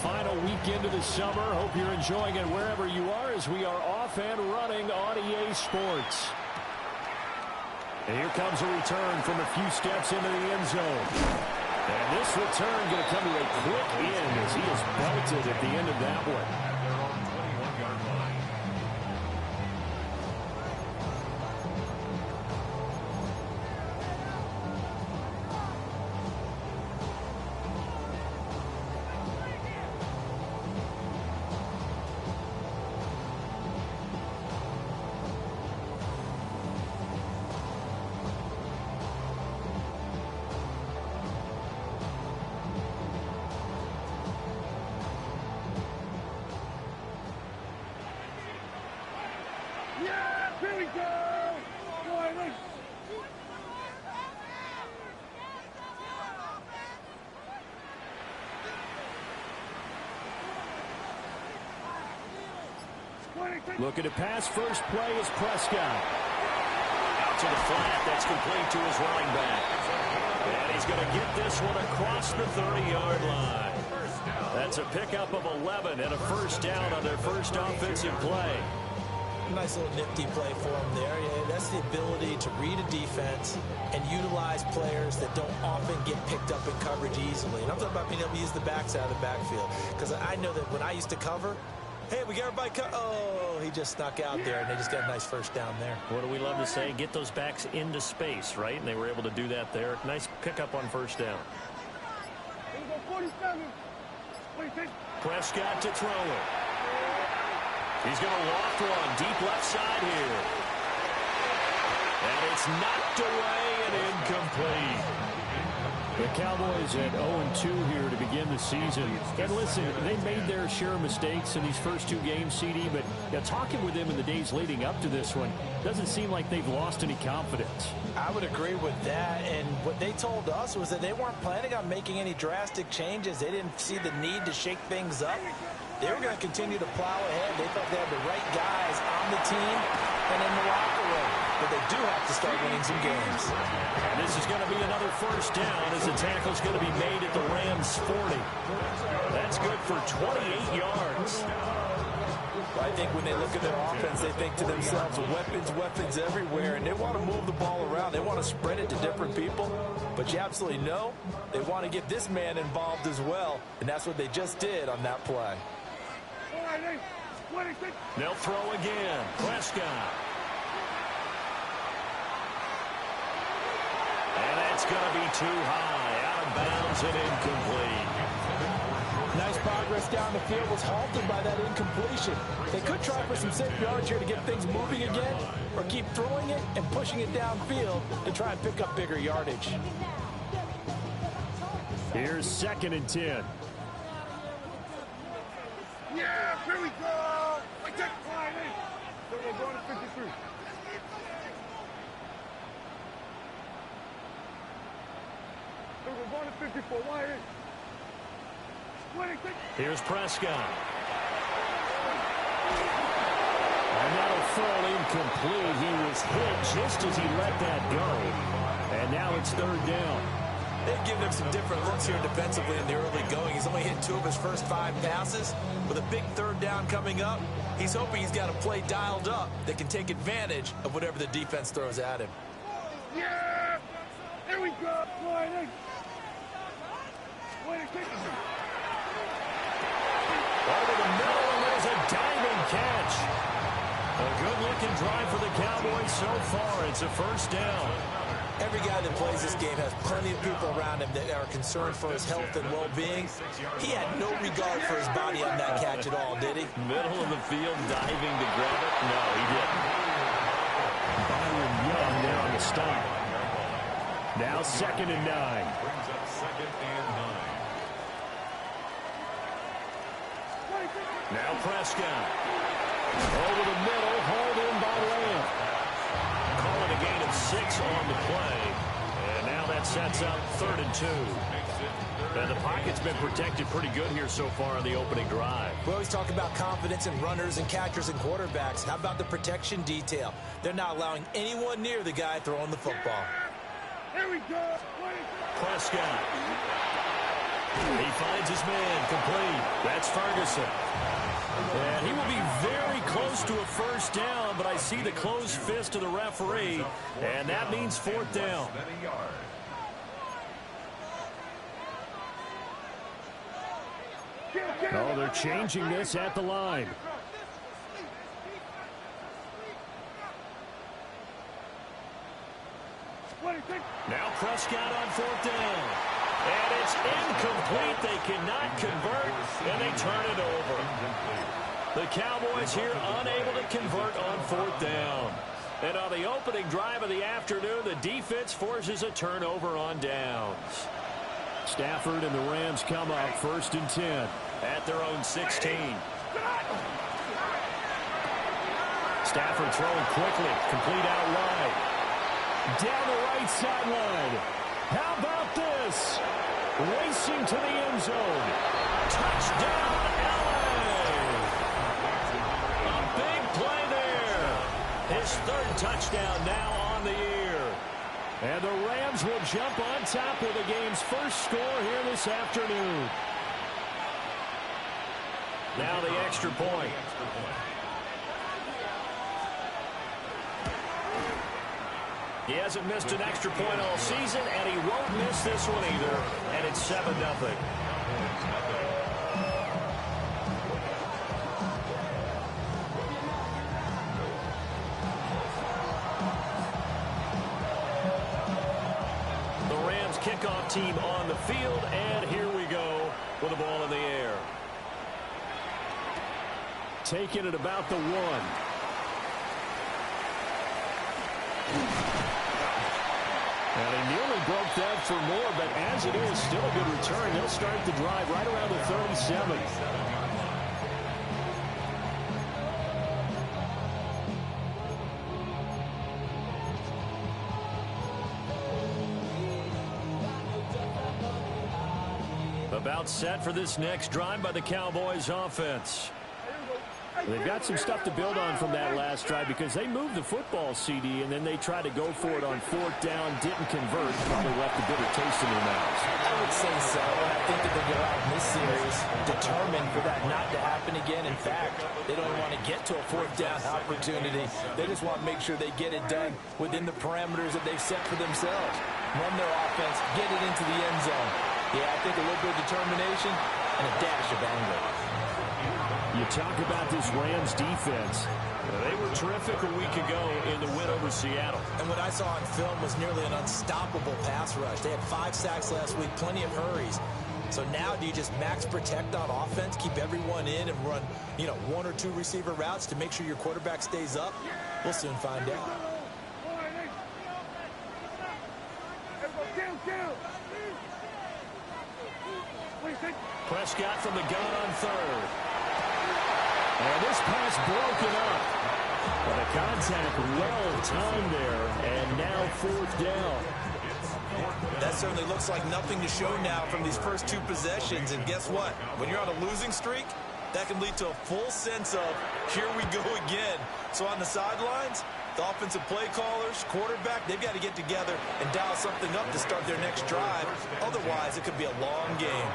final weekend of the summer. Hope you're enjoying it wherever you are as we are off and running on EA Sports. And here comes a return from a few steps into the end zone. And this return going to come to a quick end as he is belted at the end of that one. Here we go! Looking to pass. First play is Prescott. Out to the flat. That's complete to his running back. And he's going to get this one across the 30-yard line. That's a pickup of 11 and a first down on their first offensive play. Nice little nifty play for him there. Yeah, that's the ability to read a defense and utilize players that don't often get picked up in coverage easily. And I'm talking about being able to use the backs out of the backfield. Because I know that when I used to cover, hey, we got everybody oh, he just snuck out there, and they just got a nice first down there. What do we love to say? Get those backs into space, right? And they were able to do that there. Nice pickup on first down. Prescott to throw it. He's going to loft one deep left side here. And it's knocked away and incomplete. The Cowboys at 0-2 here to begin the season. And listen, they made their share of mistakes in these first two games, CD, but talking with them in the days leading up to this one, doesn't seem like they've lost any confidence. I would agree with that, and what they told us was that they weren't planning on making any drastic changes. They didn't see the need to shake things up. They were going to continue to plow ahead. They thought they had the right guys on the team and in the locker room. But they do have to start winning some games. And this is going to be another first down as the tackle's going to be made at the Rams' 40. That's good for 28 yards. I think when they look at their offense, they think to themselves, weapons everywhere, and they want to move the ball around. They want to spread it to different people. But you absolutely know they want to get this man involved as well, and that's what they just did on that play. They'll throw again. Prescott. And that's going to be too high. Out of bounds and incomplete. Nice progress down the field was halted by that incompletion. They could try for some safe yards here to get things moving again, or keep throwing it and pushing it downfield to try and pick up bigger yardage. Here's 2nd and 10. Yeah, here we go! Like that flying in. So we're going to 53. So we're going to 54. Why in? Here's Prescott. And that'll fall incomplete. He was hit just as he let that go. And now it's 3rd down. They've given him some different looks here defensively in the early going. He's only hit 2 of his first 5 passes. With a big 3rd down coming up, he's hoping he's got a play dialed up that can take advantage of whatever the defense throws at him. Yeah! Here we go! Over the middle, and there's a diving catch. A good-looking drive for the Cowboys so far. It's a first down. Every guy that plays this game has plenty of people around him that are concerned for his health and well-being. He had no regard for his body on that catch at all, did he? Middle of the field, diving to grab it. No, he didn't. Byron Young there on the stop. Now 2nd and 9. Now Prescott. Over the middle, hauled in by Lamb. Calling a gain of 6 on the play. And now that sets up 3rd and 2. And the pocket's been protected pretty good here so far on the opening drive. We always talk about confidence in runners and catchers and quarterbacks. How about the protection detail? They're not allowing anyone near the guy throwing the football. Here we go. Prescott. He finds his man complete. That's Ferguson. And he will be very close to a first down, but I see the closed fist of the referee, and that means fourth down. Oh, they're changing this at the line. Now Prescott on fourth down. And it's incomplete. They cannot convert, and they turn it over. The Cowboys here unable to convert on fourth down. And on the opening drive of the afternoon, the defense forces a turnover on downs. Stafford and the Rams come up 1st and 10. At their own 16. Stafford throwing quickly. Complete out wide. Down the right sideline. How about this? Racing to the end zone. Touchdown, LA! A big play there. His third touchdown now on the year. And the Rams will jump on top with the game's first score here this afternoon. Now the extra point. He hasn't missed an extra point all season, and he won't miss this one either. And it's 7-0. The Rams kickoff team on the field, and here we go with the ball in the air. Taking it about the 1. And he nearly broke that for more, but as it is, still a good return. They'll start the drive right around the 37. About set for this next drive by the Cowboys offense. They've got some stuff to build on from that last drive because they moved the football, CD, and then they tried to go for it on fourth down, didn't convert, probably left a bitter taste in their mouths. I would say so. I think that they go out in this series determined for that not to happen again. In fact, they don't want to get to a fourth down opportunity. They just want to make sure they get it done within the parameters that they've set for themselves. Run their offense, get it into the end zone. Yeah, I think a little bit of determination and a dash of anger. You talk about this Rams defense. They were terrific a week ago in the win over Seattle. And what I saw on film was nearly an unstoppable pass rush. They had 5 sacks last week, plenty of hurries. So now do you just max protect on offense, keep everyone in and run, 1 or 2 receiver routes to make sure your quarterback stays up? We'll soon find out. Prescott from the gun on third. And this pass broken up. But the contact well timed there, and now fourth down. That certainly looks like nothing to show now from these first 2 possessions. And guess what? When you're on a losing streak, that can lead to a full sense of, here we go again. So on the sidelines, the offensive play callers, quarterback, they've got to get together and dial something up to start their next drive. Otherwise, it could be a long game.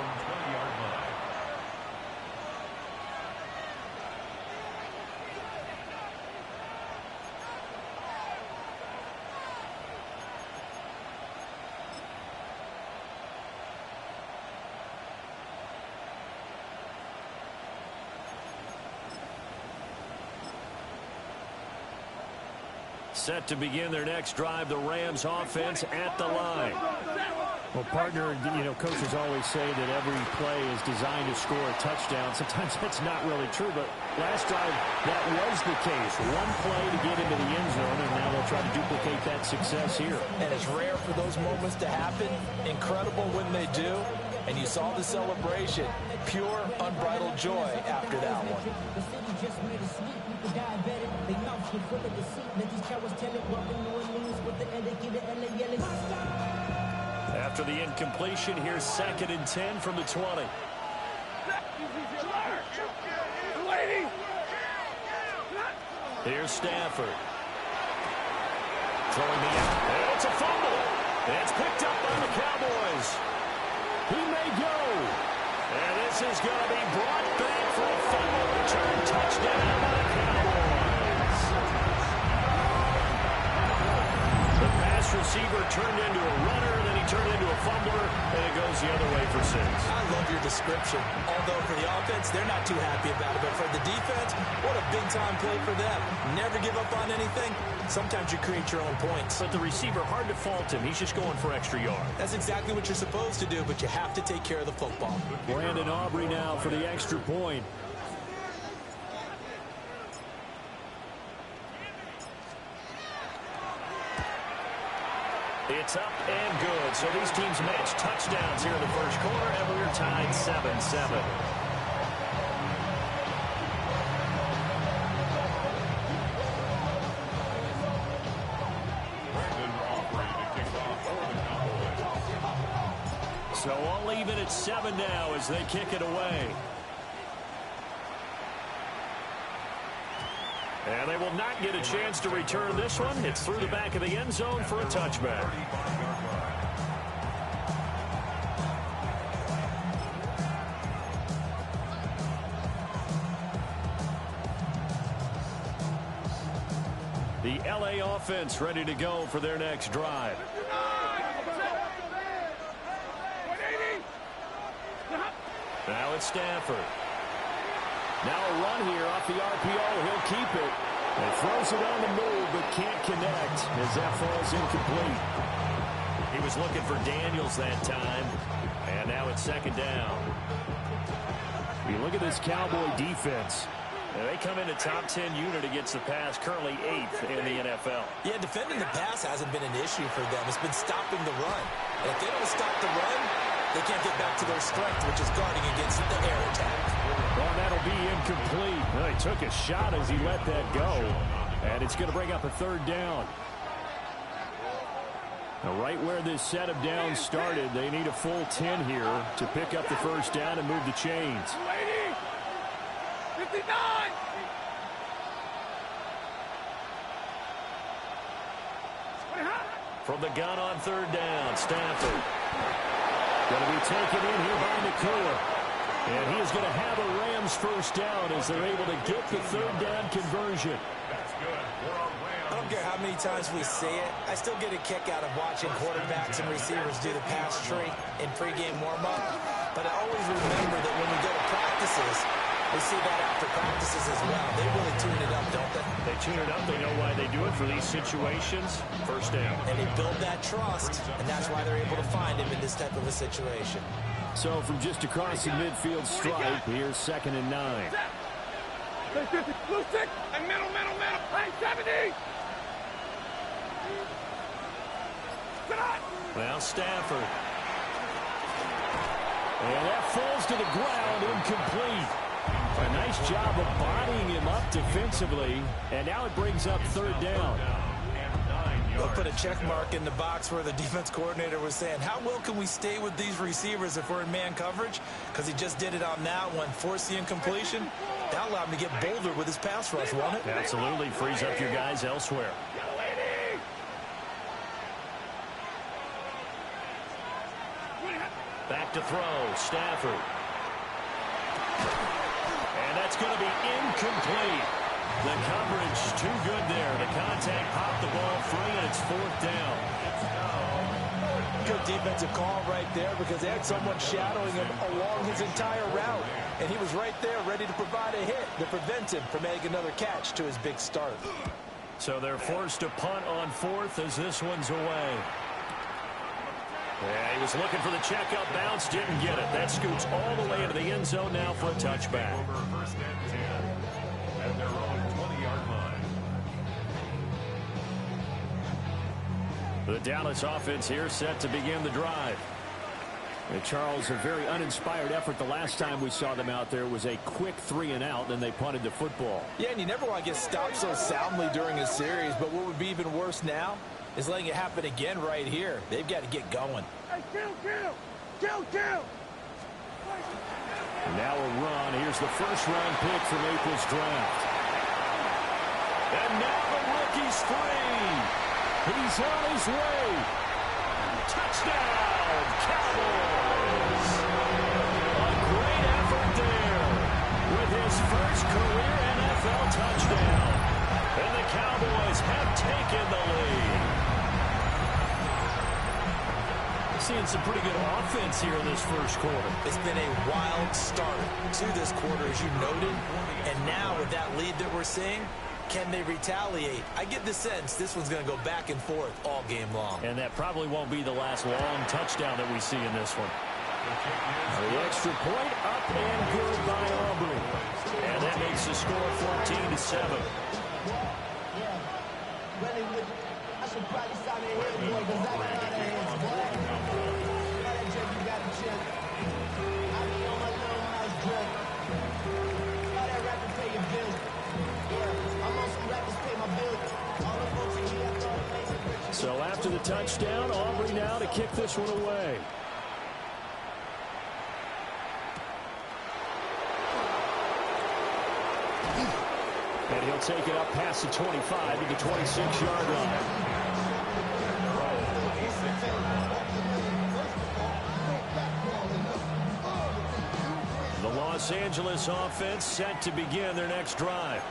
Set to begin their next drive, the Rams offense at the line. Well, partner, coaches always say that every play is designed to score a touchdown. Sometimes that's not really true, but last drive, that was the case. One play to get into the end zone, and now they'll try to duplicate that success here. And it's rare for those moments to happen. Incredible when they do. And you saw the celebration. Pure, unbridled joy after that one. After the incompletion, here's 2nd and 10 from the 20. Here's Stafford. Throwing the out. And it's a fumble. And it's picked up by the Cowboys. He may go. is going to be brought back for a fumble return touchdown by the Cowboys. The pass receiver turned into a runner, then he turned into a fumbler, and it goes the other way for 6. I love your description. Although for the offense, they're not too happy about it. But for the defense, what a big-time play for them. Never give up on anything. Sometimes you create your own points. But the receiver, hard to fault him. He's just going for extra yards. That's exactly what you're supposed to do, but you have to take care of the football. Brandon Aubrey now for the extra point. It's up and good. So these teams match touchdowns here in the first quarter, and we're tied 7-7. So all even at 7 now as they kick it away. And they will not get a chance to return this one. It's through the back of the end zone for a touchback. The LA offense ready to go for their next drive. Now it's Stafford. Now a run here off the RPO. He'll keep it. And throws it on the move, but can't connect as that falls incomplete. He was looking for Daniels that time. And now it's second down. You look at this Cowboy defense. And they come in a top 10 unit against the pass, currently 8th in the NFL. Yeah, defending the pass hasn't been an issue for them. It's been stopping the run. And if they don't stop the run, they can't get back to their strength, which is guarding against the air attack. Well, that'll be incomplete. Well, he took a shot as he let that go. And it's going to bring up a third down. Now, right where this set of downs started, they need a full 10 here to pick up the first down and move the chains. 59! From the gun on third down, Stafford. Going to be taken in here by Nakua. And he is going to have a Rams first down as they're able to get the third down conversion. I don't care how many times we see it. I still get a kick out of watching quarterbacks and receivers do the pass tree in pregame warm-up. But I always remember that when we go to practices, we see that after practices as well. They really tune it up, don't they? They tune it up. They know why they do it for these situations. First down. And they build that trust, and that's why they're able to find him in this type of a situation. So from just across the midfield stripe, here's 2nd and 9. Blue stick and middle. Hey, 70! Well, Stafford. And that falls to the ground, incomplete. A nice job of bodying him up defensively, and now it brings up third down. They'll put a check mark in the box where the defense coordinator was saying, how well can we stay with these receivers if we're in man coverage? Because he just did it on that one, forced the incompletion. That allowed him to get bolder with his pass rush, won't it? Absolutely. Frees up your guys elsewhere. Back to throw, Stafford. And that's going to be incomplete. The coverage too good there. The contact popped the ball free, and it's fourth down. Good defensive call right there because they had someone shadowing him along his entire route. And he was right there ready to provide a hit to prevent him from making another catch to his big start. So they're forced to punt on fourth as this one's away. Yeah, he was looking for the checkup bounce, didn't get it. That scoots all the way into the end zone now for a touchback. First and 10 at their own 20-yard line. The Dallas offense here set to begin the drive. And Charles, a very uninspired effort. The last time we saw them out there was a quick 3-and-out, then they punted the football. Yeah, and you never want to get stopped so soundly during a series, but what would be even worse now is letting it happen again right here. They've got to get going. Hey, kill! And now a run. Here's the first-round pick from April's draft. And now the rookie's free. He's on his way. Touchdown, Cowboys. A great effort his first career NFL touchdown. And the Cowboys have taken the lead. Seeing some pretty good offense here in this first quarter. It's been a wild start to this quarter, as you noted. And now with that lead that we're seeing, can they retaliate? I get the sense this one's going to go back and forth all game long. And that probably won't be the last long touchdown that we see in this one. The extra point up and good by Aubrey. And that makes the score 14-7. I should probably stop it here, boy, because I got out of hands, boy. Now that drink, you got a chip. I be on my little house drink. All that rapping pay your bills. Yeah, I'm on some rappers pay my bills. All the folks in here, I thought it made me rich. So after the touchdown, Aubrey now to kick this one away. And he'll take it up past the 25 to the 26-yard line. The Los Angeles offense set to begin their next drive.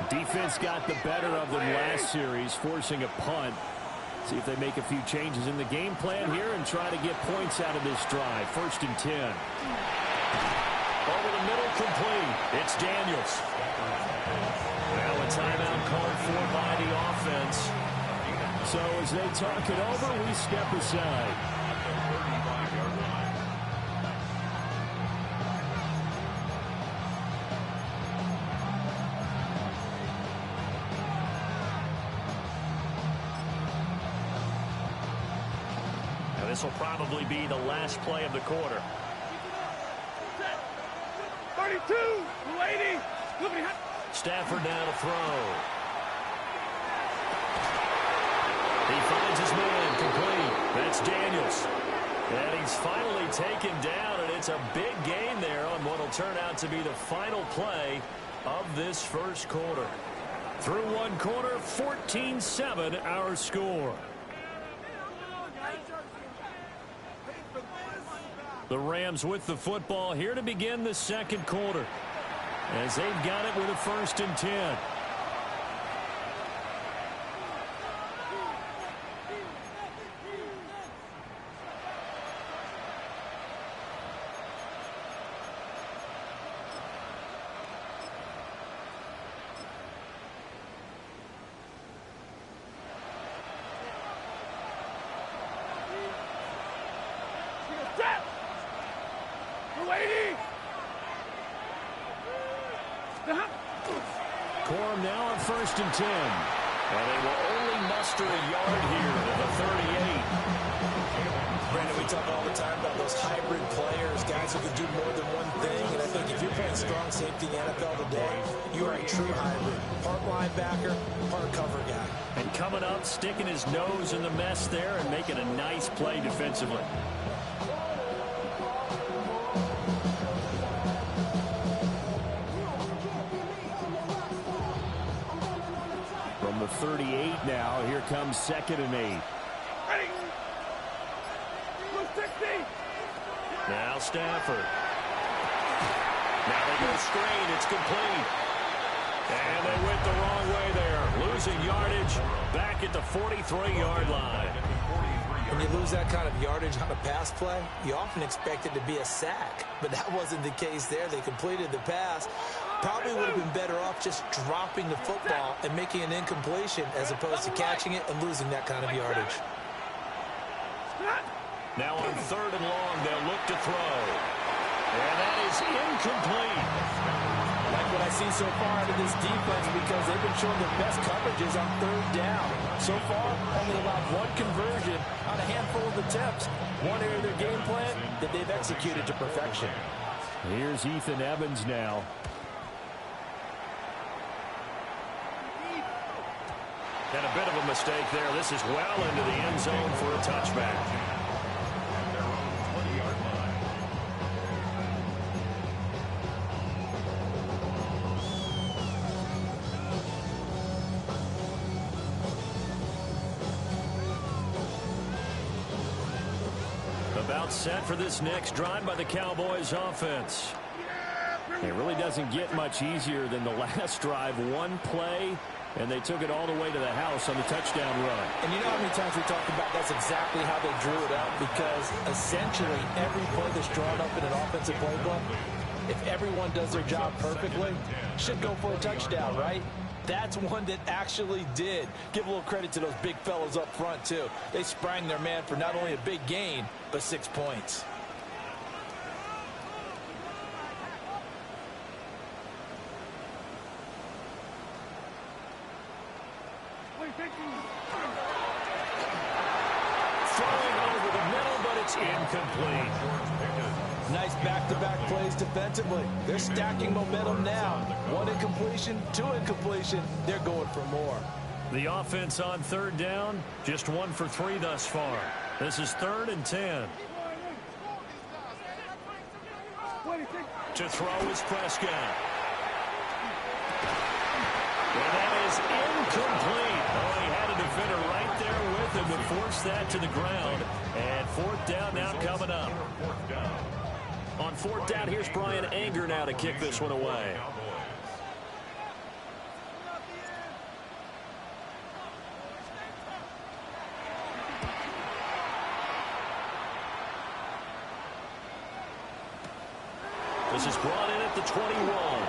Defense got the better of them last series, forcing a punt. See if they make a few changes in the game plan here and try to get points out of this drive. 1st and 10. Over the middle, complete. It's Daniels. Now a timeout called for by the offense. So as they talk it over, we step aside. Now this will probably be the last play of the quarter. 32, lady. Stafford now to throw. He finds his man, complete. That's Daniels. And he's finally taken down, and it's a big gain there on what will turn out to be the final play of this first quarter. Through one quarter, 14-7 our score. The Rams with the football here to begin the second quarter, as they've got it with a 1st and 10. Corum now on 1st and 10. And they will only muster a yard here at the 38. Brandon, we talk all the time about those hybrid players, guys who can do more than one thing. And I think if you're playing strong safety in the NFL today, you are a true hybrid. Part linebacker, part cover guy. And coming up, sticking his nose in the mess there and making a nice play defensively. From the 38 now, here comes 2nd and 8. Ready. 60. Now Stafford. Now they go screen. It's complete. And they went the wrong way there. Losing yardage back at the 43-yard line. When you lose that kind of yardage on a pass play, you often expect it to be a sack. But that wasn't the case there. They completed the pass. Probably would have been better off just dropping the football and making an incompletion as opposed to catching it and losing that kind of yardage. Now on 3rd and long, they'll look to throw. And that is incomplete. Like what I see so far out of this defense, because they've been showing their best coverages on 3rd down. So far, only allowed one conversion on a handful of attempts. One area of their game plan that they've executed to perfection. Here's Ethan Evans now. And a bit of a mistake there. This is well into the end zone for a touchback. About set for this next drive by the Cowboys offense. It really doesn't get much easier than the last drive. One play, and they took it all the way to the house on the touchdown run. And you know how many times we talked about that's exactly how they drew it up, because essentially every play that's drawn up in an offensive playbook, if everyone does their job perfectly, should go for a touchdown, right? That's one that actually did. Give a little credit to those big fellas up front, too. They sprang their man for not only a big gain, but 6 points. Throwing over the middle, but it's incomplete. Nice back-to-back plays defensively. They're stacking momentum now. 1 incompletion, 2 incompletion. They're going for more. The offense on third down, just 1 for 3 thus far. This is 3rd and 10. To throw is Prescott. And that is incomplete. Oh, he had a defender right there with him to force that to the ground. And 4th down now coming up. On 4th down, here's Brian Anger now to kick this one away. This is brought in at the 21.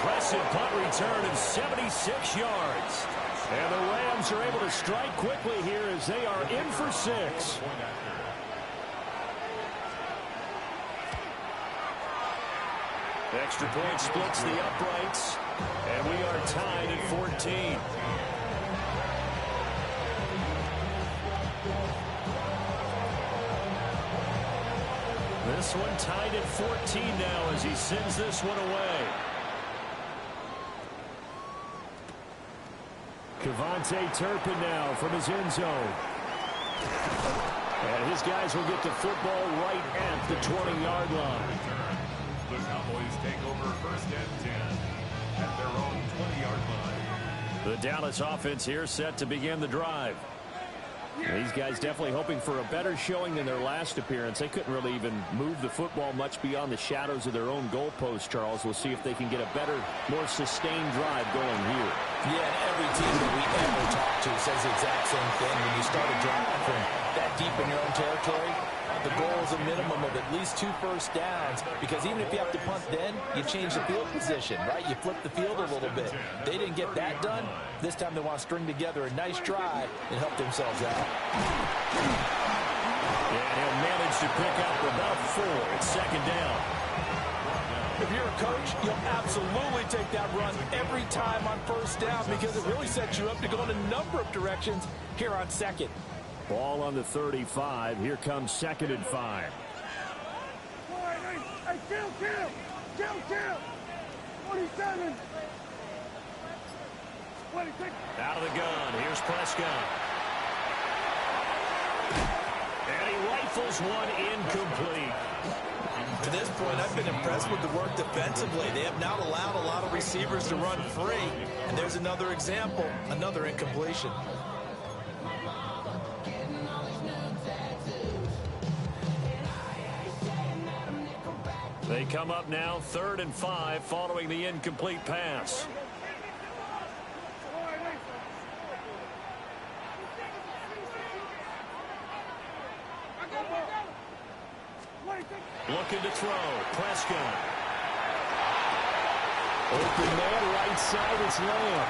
Impressive punt return of 76 yards. And the Rams are able to strike quickly here as they are in for 6. Extra point splits the uprights. And we are tied at 14. This one tied at 14 now as he sends this one away. Kevontae Turpin now from his end zone. And his guys will get the football right at the 20-yard line. The Cowboys take over 1st and 10 at their own 20-yard line. The Dallas offense here set to begin the drive. These guys definitely hoping for a better showing than their last appearance. They couldn't really even move the football much beyond the shadows of their own goalpost, Charles. We'll see if they can get a better, more sustained drive going here. Yeah, and every team that we ever talk to says the exact same thing. When you start a drive from that deep in your own territory, the goal is a minimum of at least 2 first downs, because even if you have to punt then, you change the field position, right? You flip the field a little bit. They didn't get that done. This time they want to string together a nice drive and help themselves out. And he'll manage to pick up about 4 at 2nd down. If you're a coach, you'll absolutely take that run every time on 1st down, because it really sets you up to go in a number of directions here on 2nd. Ball on the 35. Here comes 2nd and 5. Hey, kill! 47. 26. Out of the gun. Here's Prescott. And he rifles one incomplete. To this point, I've been impressed with the work defensively. They have not allowed a lot of receivers to run free. And there's another example, another incompletion. They come up now 3rd and 5 following the incomplete pass. Looking to throw. Prescott. Open man, right side, it's Lamb.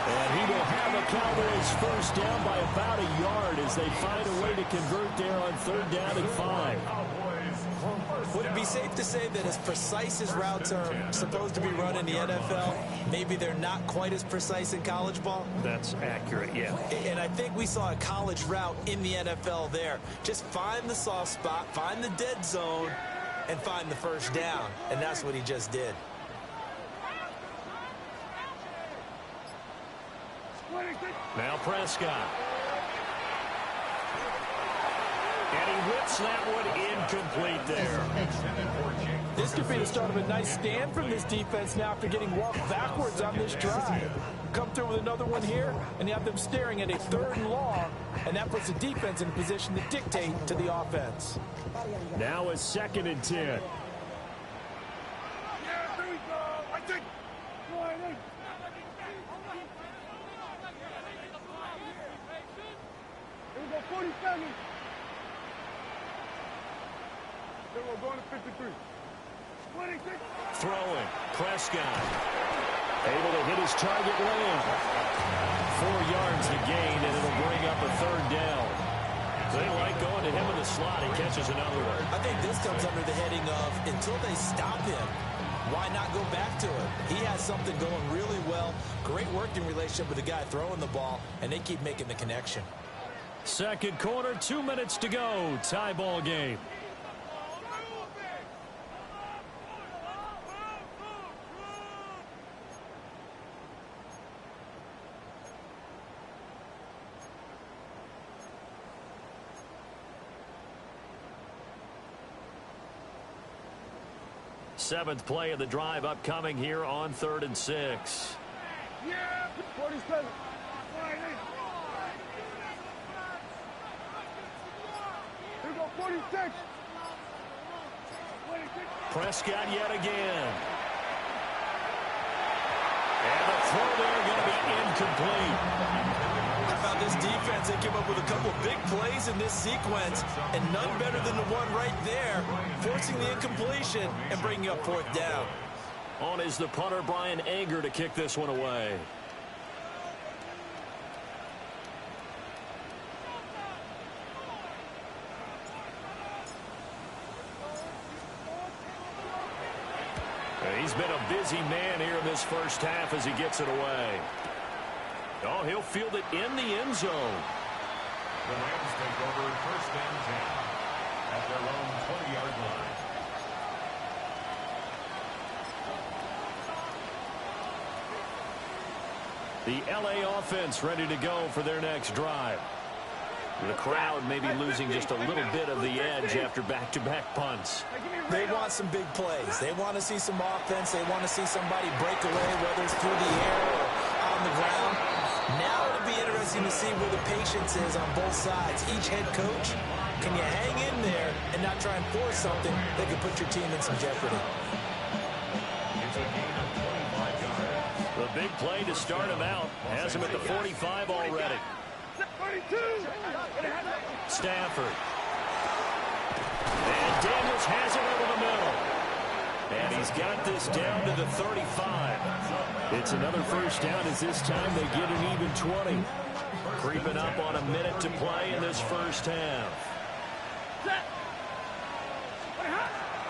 And he will have the Cowboys 1st down by about a yard as they find a way to convert there on 3rd down and 5. Would it be safe to say that as precise as routes are supposed to be run in the NFL, maybe they're not quite as precise in college ball? That's accurate, yeah. And I think we saw a college route in the NFL there. Just find the soft spot, find the dead zone, and find the 1st down. And that's what he just did. Now Prescott. And he whips that one incomplete there. This could be the start of a nice stand from this defense now after getting walked backwards on this drive. Come through with another one here, and you have them staring at a 3rd and long, and that puts the defense in a position to dictate to the offense. Now a 2nd and 10. Yeah, there we go. I think. Here we go, 47. Then we're going to 53. 26. Throwing. Prescott. Able to hit his target Lamb. 4 yards to gain, and it'll bring up a 3rd down. They like going to him in the slot. He catches another one. I think this comes under the heading of until they stop him, why not go back to it? He has something going really well. Great working relationship with the guy throwing the ball, and they keep making the connection. 2nd quarter, 2 minutes to go. Tie ball game. Seventh play of the drive upcoming here on 3rd and 6. Yeah, 47. Here we go, 46. Prescott yet again. And the throw there going to be incomplete. How about this defense? They came up with a couple of big plays in this sequence, and none better than the one right there, forcing the incompletion and bringing up 4th down. On is the punter, Brian Anger, to kick this one away. He's been a busy man here in this first half as he gets it away. Oh, he'll field it in the end zone. The Rams take over 1st and 10 at their own 20-yard line. The LA offense ready to go for their next drive. The crowd may be losing just a little bit of the edge after back-to-back punts. They want some big plays. They want to see some offense. They want to see somebody break away, whether it's through the air or on the ground. Now it'll be interesting to see where the patience is on both sides. Each head coach, can you hang in there and not try and force something that could put your team in some jeopardy? It's a gain of 25 yards. The big play to start him out has him at the 45 already. 32. Stafford. And Daniels has it over the middle. And he's got this down to the 35. It's another 1st down as this time they get an even 20. Creeping up on a minute to play in this first half.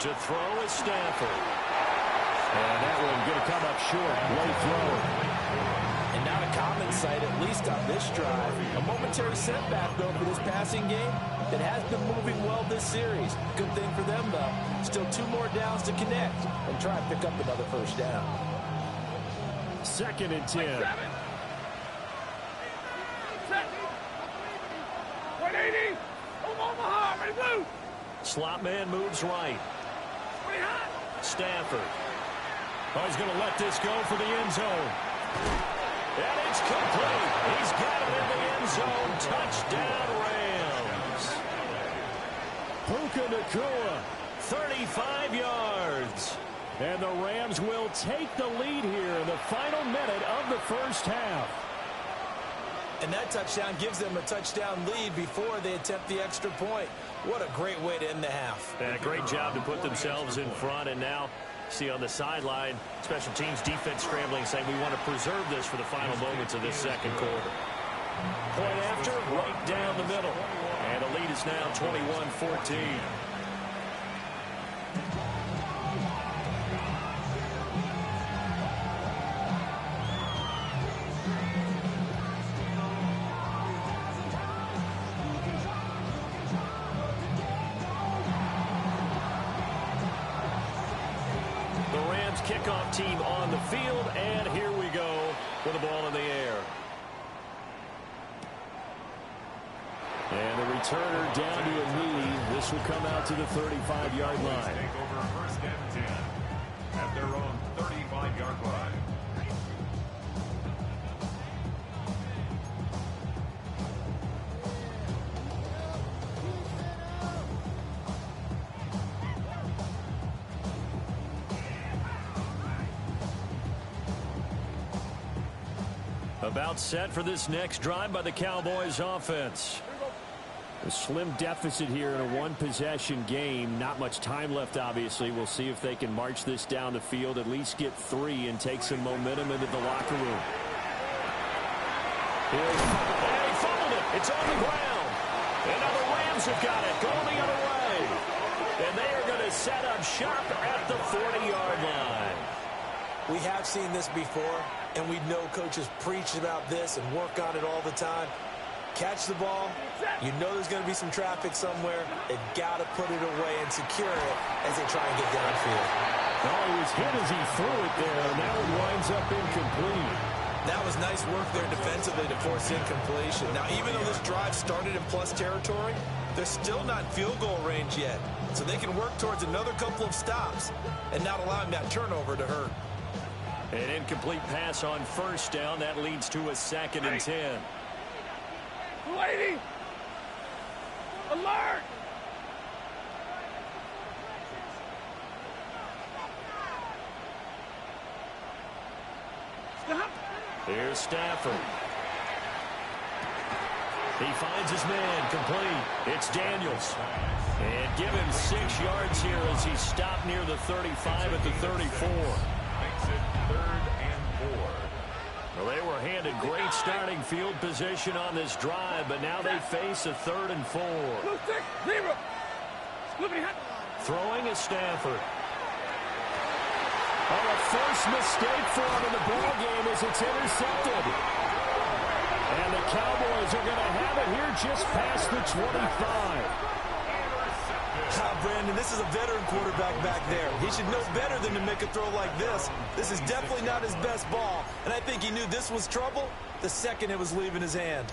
To throw is Stafford. And that one going to come up short. Late throw. And not a common sight, at least on this drive. A momentary setback, though, for this passing game that has been moving well this series. Good thing for them, though. Still 2 more downs to connect and try and pick up another 1st down. 2nd and 10. 180. Omaha, ready blue. Slot man moves right. Stafford. Oh, he's going to let this go for the end zone. And it's complete. He's got it in the end zone. Touchdown, Rams. Puka Nacua. 35 yards. And the Rams will take the lead here in the final minute of the first half. And that touchdown gives them a touchdown lead before they attempt the extra point. What a great way to end the half. And a great job to put themselves in front. And now, see on the sideline, special teams defense scrambling, saying we want to preserve this for the final moments of this 2nd quarter. Point after, right down the middle. And the lead is now 21-14. Kickoff team on the field, and here we go with the ball in the air. And the returner down to a knee. This will come out to the 35-yard line. Take over first and 10 at their own 35-yard line. About set for this next drive by the Cowboys offense. A slim deficit here in a one-possession game. Not much time left, obviously. We'll see if they can march this down the field, at least get 3, and take some momentum into the locker room. And he fumbled it. It's on the ground. And now the Rams have got it. Going the other way. And they are going to set up shop at the 40-yard line. We have seen this before, and we know coaches preach about this and work on it all the time. Catch the ball. You know there's going to be some traffic somewhere. They've got to put it away and secure it as they try and get downfield. Oh, he was hit as he threw it there, and that one winds up incomplete. That was nice work there defensively to force incompletion. Now, even though this drive started in plus territory, they're still not in field goal range yet. So they can work towards another couple of stops and not allowing that turnover to hurt. An incomplete pass on first down. That leads to a 2nd and 10. Lady! Alert! Stop! Here's Stafford. He finds his man, complete. It's Daniels. And give him 6 yards here as he stopped near the 35 at the 34. Makes it 3rd and 4. Well, they were handed great starting field position on this drive, but now they face a 3rd and 4. Blue stick, 0. Throwing is Stafford. Oh, a first mistake for him in the ball game as it's intercepted. And the Cowboys are going to have it here just past the 25. Brandon, this is a veteran quarterback back there. He should know better than to make a throw like this. This is definitely not his best ball, and I think he knew this was trouble the second it was leaving his hand.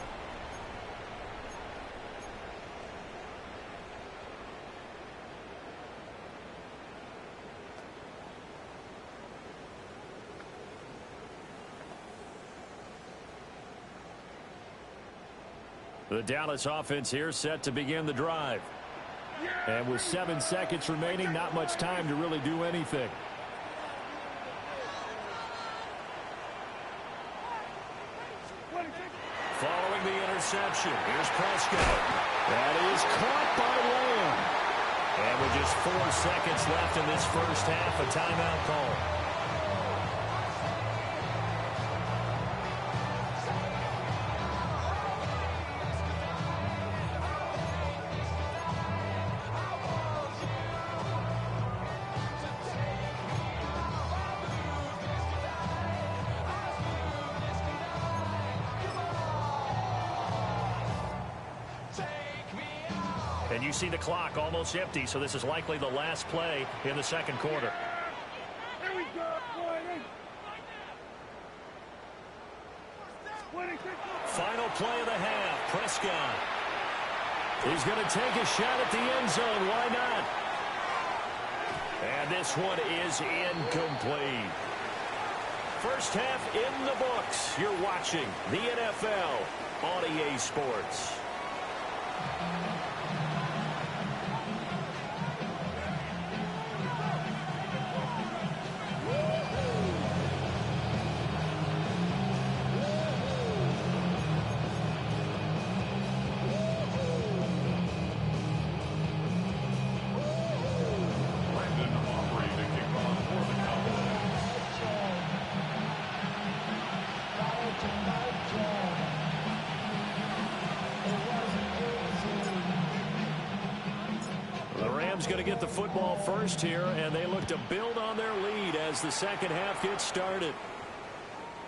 The Dallas offense here set to begin the drive. And with 7 seconds remaining, not much time to really do anything. Following the interception, here's Prescott. That is caught by Lamb. And with just 4 seconds left in this first half, a timeout call. And you see the clock almost empty, so this is likely the last play in the second quarter. There we go, Final play of the half. Prescott. He's going to take a shot at the end zone. Why not? And this one is incomplete. First half in the books. You're watching the NFL on EA Sports. Going to get the football first here, and they look to build on their lead as the second half gets started.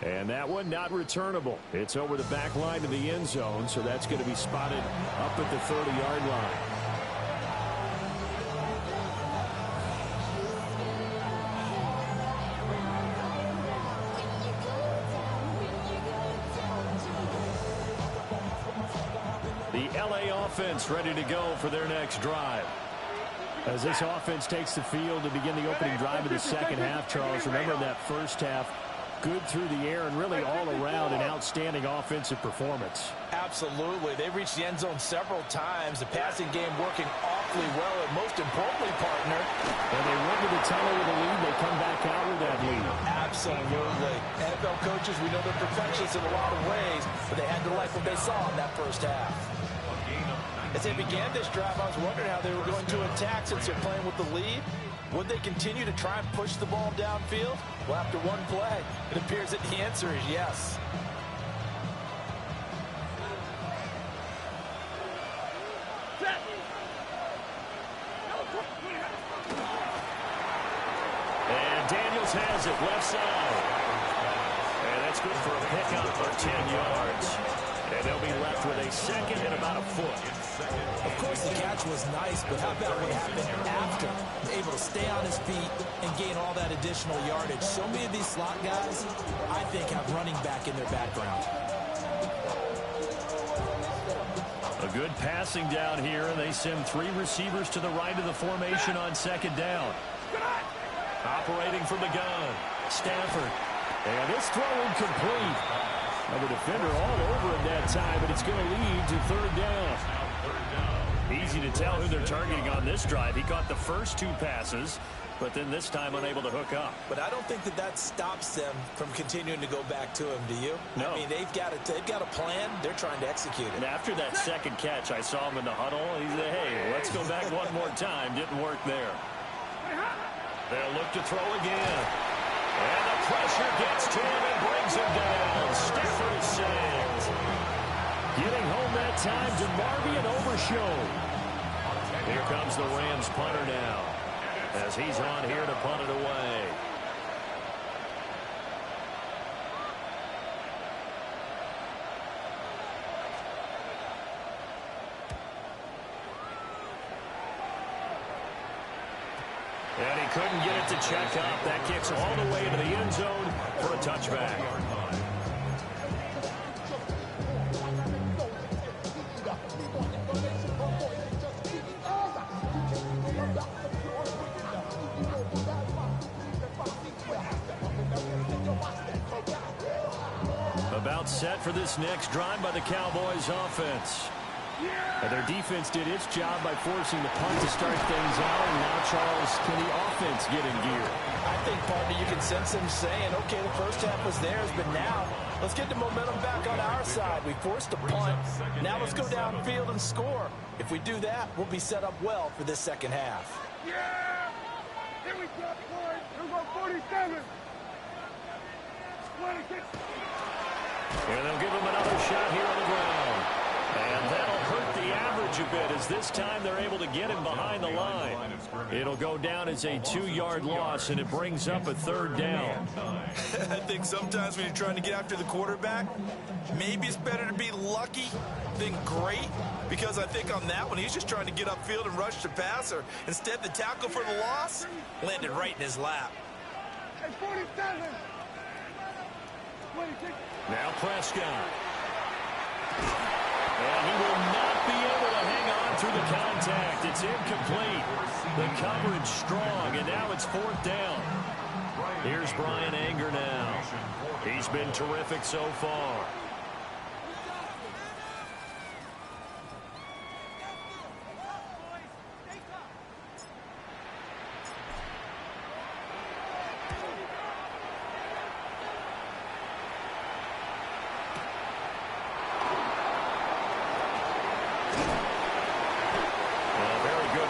And that one not returnable. It's over the back line to the end zone, so that's going to be spotted up at the 30-yard line. The LA offense ready to go for their next drive. As this offense takes the field to begin the opening drive of the second half, Charles, remember that first half, good through the air and really all around an outstanding offensive performance. Absolutely. They reached the end zone several times. The passing game working awfully well, and most importantly, partner. And they went to the tunnel with a lead. They come back out with that lead. Absolutely. NFL coaches, we know they're perfectionists in a lot of ways, but they had to like what they saw in that first half. As they began this drive, I was wondering how they were going to attack since they're playing with the lead. Would they continue to try and push the ball downfield? Well, after one play, it appears that the answer is yes. And Daniels has it left side. And that's good for a pickup for 10 yards. And they'll be left with a second and about a foot. Of course, the catch was nice, but how about what happened after? Able to stay on his feet and gain all that additional yardage. So many of these slot guys, I think, have running back in their background. A good passing down here, and they send 3 receivers to the right of the formation on second down. Operating from the gun, Stafford. And this throw incomplete. The defender all over him that time, but it's going to lead to third down. Easy to tell who they're targeting on this drive. He caught the first 2 passes, but then this time unable to hook up. But I don't think that stops them from continuing to go back to him, do you? No. I mean, they've got a plan. They're trying to execute it. And after that second catch, I saw him in the huddle. He said, hey, let's go back one more time. Didn't work there. They'll look to throw again. And the pressure gets to him and brings him down. Stafford is sacked. Getting home that time to Marvian Overshow. Here comes the Rams punter now, as he's on here to punt it away. And he couldn't get it to check up. That kicks all the way into the end zone for a touchback. About set for this next drive by the Cowboys offense. And their defense did its job by forcing the punt to start things out. And now, Charles, can the offense get in gear? I think, partner, you can sense them saying, okay, the first half was theirs, but now let's get the momentum back on our side. We forced a punt. Now let's go downfield and score. If we do that, we'll be set up well for this second half. Yeah! Here we go, boys. Here we go, 47. 26. And they'll give him another shot here on the ground. And that'll hurt the average a bit, as this time they're able to get him behind the line. It'll go down as a 2-yard loss, and it brings up a third down. I think sometimes when you're trying to get after the quarterback, maybe it's better to be lucky than great, because I think on that one, he's just trying to get upfield and rush the passer. Instead, the tackle for the loss landed right in his lap. Hey, 47. 26. Now Prescott. And he will not be able to hang on through the contact. It's incomplete. The coverage strong, and now it's fourth down. Here's Brian Anger now. He's been terrific so far.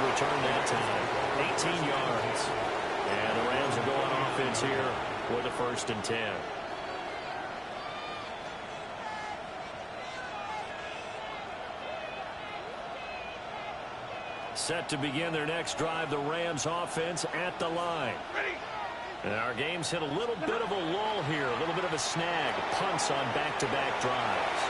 Return that time, 18 yards. And the Rams will go on offense here with a 1st and 10. Set to begin their next drive, the Rams offense at the line. And our game's hit a little bit of a lull here, a little bit of a snag. Punts on back-to-back drives.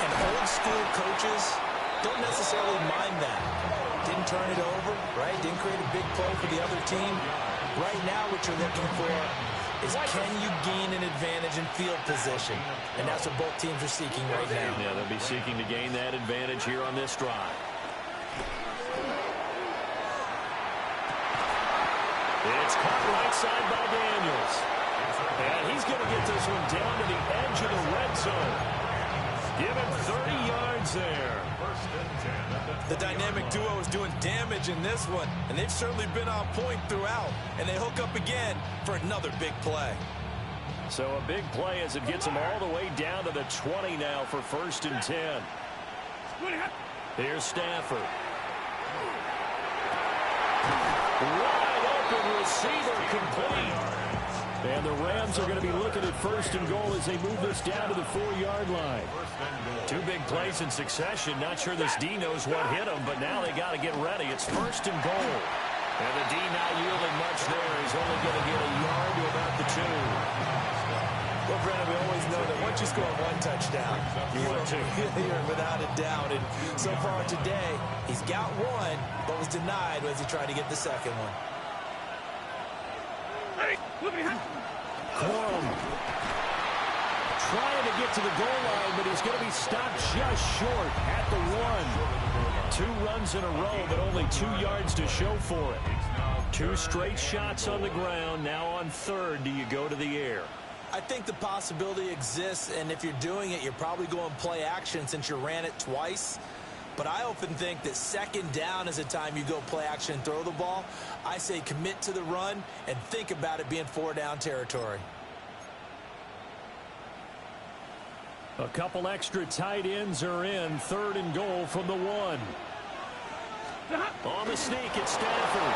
And old school coaches don't necessarily mind that. Didn't turn it over, right? Didn't create a big play for the other team. Right now, what you're looking for is can you gain an advantage in field position? And that's what both teams are seeking right now. Yeah, they'll be seeking to gain that advantage here on this drive. It's caught right side by Daniels. And he's going to get this one down to the edge of the red zone. Give him 30 yards there. The dynamic duo is doing damage in this one, and they've certainly been on point throughout. And they hook up again for another big play. So a big play as it gets them all the way down to the 20 now for 1st and 10. Here's Stafford. Wide open receiver complete. And the Rams are going to be looking at 1st and goal as they move this down to the 4-yard line. 2 big plays in succession. Not sure this D knows what hit him, but now they got to get ready. It's 1st and goal. And the D not yielding much there. He's only going to get a yard to about the 2. Well, Brennan, we always know that once you score 1 touchdown, you're without a doubt. And so far today, he's got 1, but was denied as he tried to get the second one. Corum trying to get to the goal line, but he's going to be stopped just short at the 1. 2 runs in a row, but only 2 yards to show for it. 2 straight shots on the ground. Now on 3rd, do you go to the air? I think the possibility exists, and if you're doing it, you're probably going play action since you ran it twice. But I often think that 2nd down is the time you go play action and throw the ball. I say commit to the run and think about it being 4-down territory. A couple extra tight ends are in. 3rd and goal from the 1. On the sneak, it's Stafford.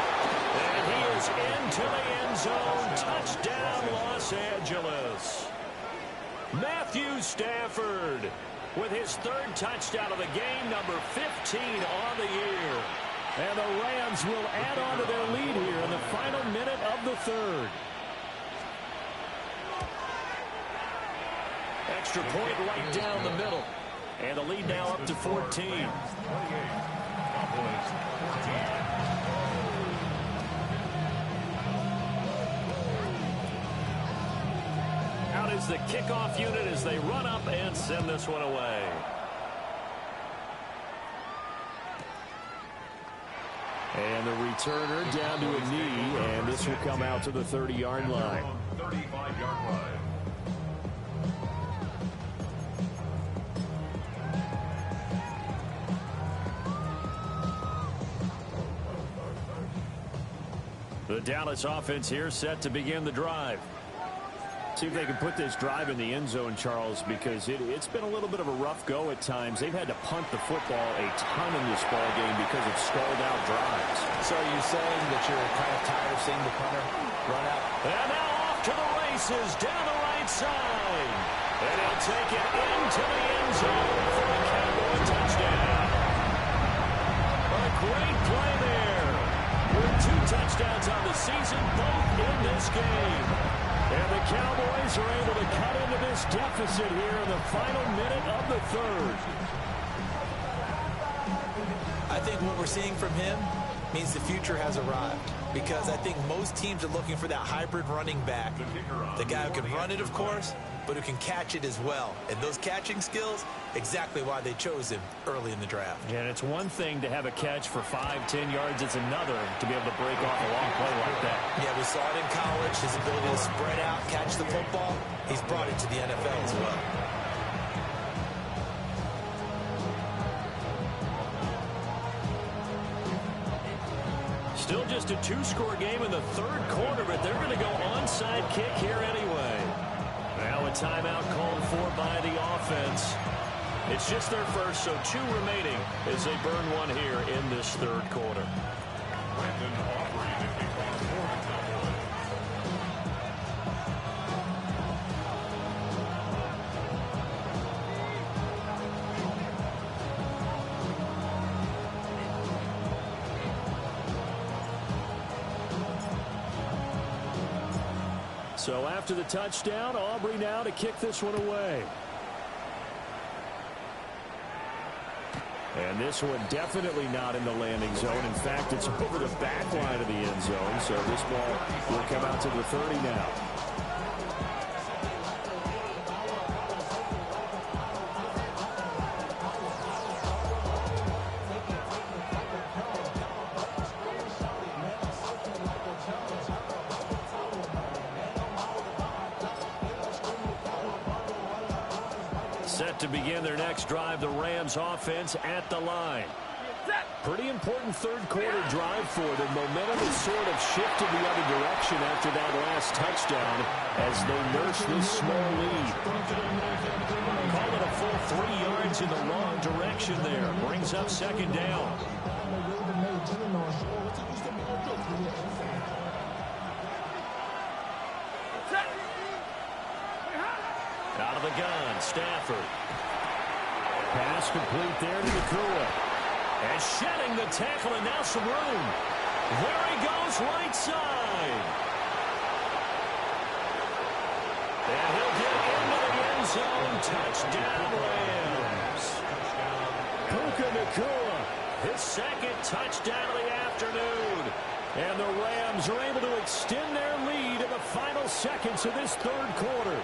And he is into the end zone. Touchdown, Los Angeles. Matthew Stafford with his 3rd touchdown of the game, number 15 on the year. And the Rams will add on to their lead here in the final minute of the 3rd. Extra point right down the middle. And the lead now up to 14. Out is the kickoff unit as they run up and send this one away. And the returner down to a knee, and this will come out to the 30-yard line. 35-yard line. The Dallas offense here set to begin the drive. See if they can put this drive in the end zone, Charles, because it's been a little bit of a rough go at times. They've had to punt the football a ton in this ball game because of stalled out drives. So are you saying that you're kind of tired of seeing the punter run out? And now off to the races down the right side. And he'll take it into the end zone for a Cowboy touchdown. A great play there. With 2 touchdowns on the season, both in this game. And the Cowboys are able to cut into this deficit here in the final minute of the 3rd. I think what we're seeing from him means the future has arrived, because I think most teams are looking for that hybrid running back. The guy who can run it, of course, but who can catch it as well. And those catching skills, exactly why they chose him early in the draft. And it's one thing to have a catch for 5-10 yards. It's another to be able to break off a long play like that. Yeah, we saw it in college, his ability to spread out, catch the football. He's brought it to the NFL as well. Still just a 2-score game in the 3rd quarter, but they're going to go onside kick here anyway. Now a timeout called for by the offense. It's just their first, so 2 remaining as they burn 1 here in this 3rd quarter. Brandon Aubrey to kick off for the Cowboys. So after the touchdown, Aubrey now to kick this one away. And this one definitely not in the landing zone. In fact, it's over the back line of the end zone. So this ball will come out to the 30 now. Set to begin their next drive, the Rams offense at the line. Pretty important third quarter drive for them. Momentum has sort of shifted the other direction after that last touchdown as they nurse this small lead. Call it a full 3 yards in the wrong direction there. Brings up second down. Out of the gun, Stafford. Pass complete there to Nakua. And shedding the tackle, and now some room. There he goes, right side. And he'll get into the end zone. Touchdown, Rams. Puka Nakua, his second touchdown of the afternoon. And the Rams are able to extend their lead in the final seconds of this third quarter.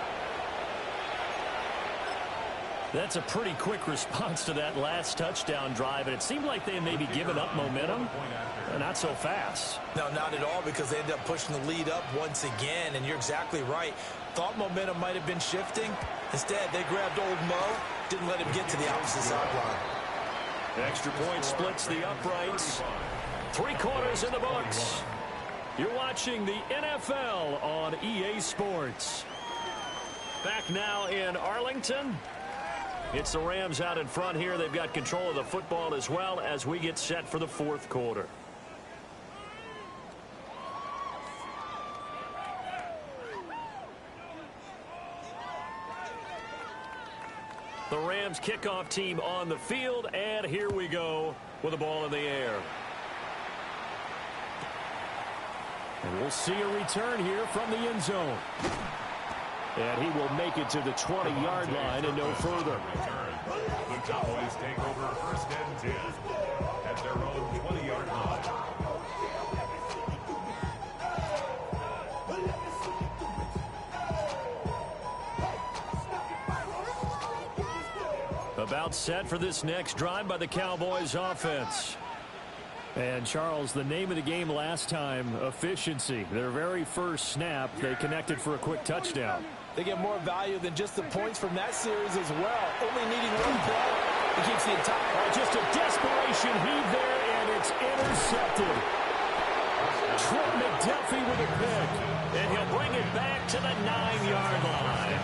That's a pretty quick response to that last touchdown drive, and it seemed like they had maybe given up momentum. Not so fast. No, not at all, because they ended up pushing the lead up once again, and you're exactly right. Thought momentum might have been shifting. Instead, they grabbed old Mo, didn't let him get to the opposite sideline. Extra point splits the uprights. 3 quarters in the books. You're watching the NFL on EA Sports. Back now in Arlington. It's the Rams out in front here. They've got control of the football as well as we get set for the fourth quarter. The Rams kickoff team on the field, and here we go with the ball in the air. And we'll see a return here from the end zone. And he will make it to the 20-yard line and no further. The Cowboys take over first and 10 at their own 20-yard line. About set for this next drive by the Cowboys offense. And, Charles, the name of the game last time, efficiency. Their very first snap, they connected for a quick touchdown. They get more value than just the points from that series as well. Only needing one play. He keeps the entire... Just a desperation heave there, and it's intercepted. Trent McDuffie with a pick. And he'll bring it back to the 9-yard line.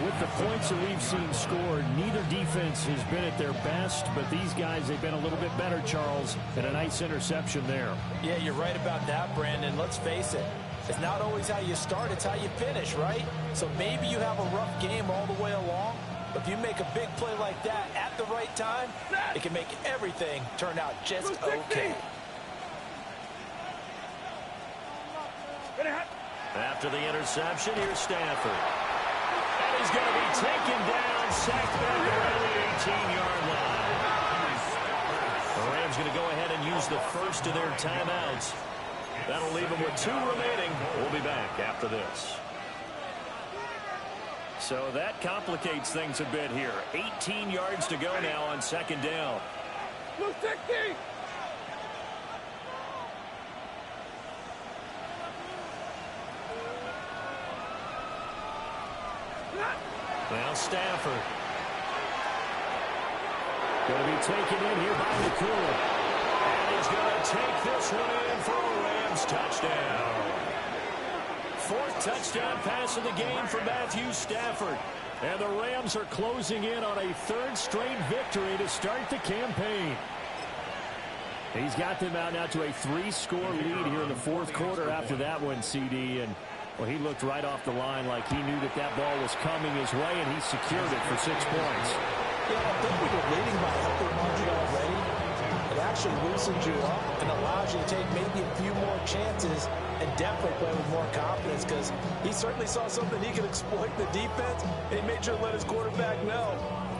With the points that we've seen scored, neither defense has been at their best, but these guys, they've been a little bit better, Charles, and a nice interception there. Yeah, you're right about that, Brandon. Let's face it. It's not always how you start, it's how you finish, right? So maybe you have a rough game all the way along, but if you make a big play like that at the right time, it can make everything turn out just okay. After the interception, here's Stafford. And he's going to be taken down, sacked back around the 18-yard line. The Rams going to go ahead and use the first of their timeouts. That'll leave them with 2 remaining. We'll be back after this. So that complicates things a bit here. 18 yards to go now on second down. Now Stafford. Going to be taken in here by Nakua. And he's going to take this one in for a Rams touchdown. 4th touchdown pass of the game for Matthew Stafford. And the Rams are closing in on a 3rd straight victory to start the campaign. He's got them out now to a 3-score lead here in the 4th quarter after that one, CD. And well, he looked right off the line like he knew that that ball was coming his way, and he secured it for 6 points. Yeah, I think we were leading by a healthy margin already. It actually loosens you up and allows you to take maybe a few more chances and definitely play with more confidence, because he certainly saw something he could exploit in the defense, and he made sure to let his quarterback know,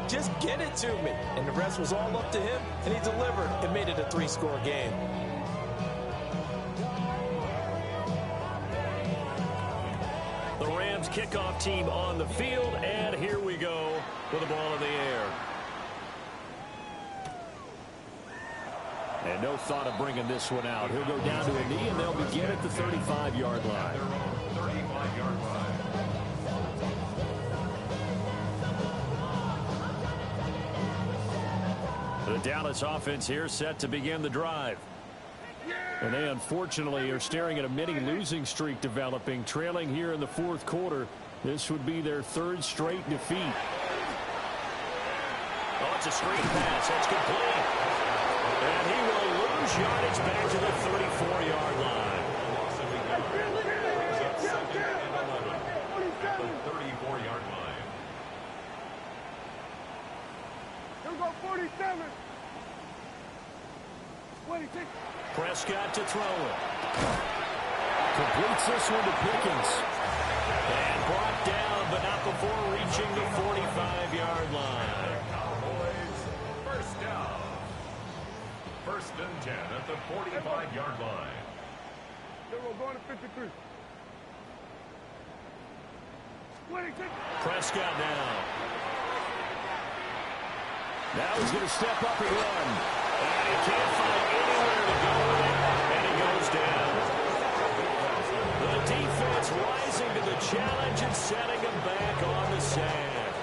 just get it to me. And the rest was all up to him, and he delivered and made it a 3-score game. The Rams kickoff team on the field, and here we go with the ball in the air. And no thought of bringing this one out. He'll go down to a knee, and they'll begin at the 35-yard line. 35-yard line. The Dallas offense here set to begin the drive. And they unfortunately are staring at a mini losing streak developing, trailing here in the fourth quarter. This would be their third straight defeat. Oh, it's a screen pass. That's complete. And he will lose yardage back to the 34-yard line. The 34-yard line. Here we go, 47. 26. Prescott to throw it. Completes this one to Pickens. And brought down, but not before reaching the 45-yard line. Cowboys, first down. First and 10 at the 45-yard line. Here we go, going to 53. 26. Prescott now. Now he's going to step up and run. And he can't find anywhere to go with it, and he goes down. The defense rising to the challenge and setting him back on the sand.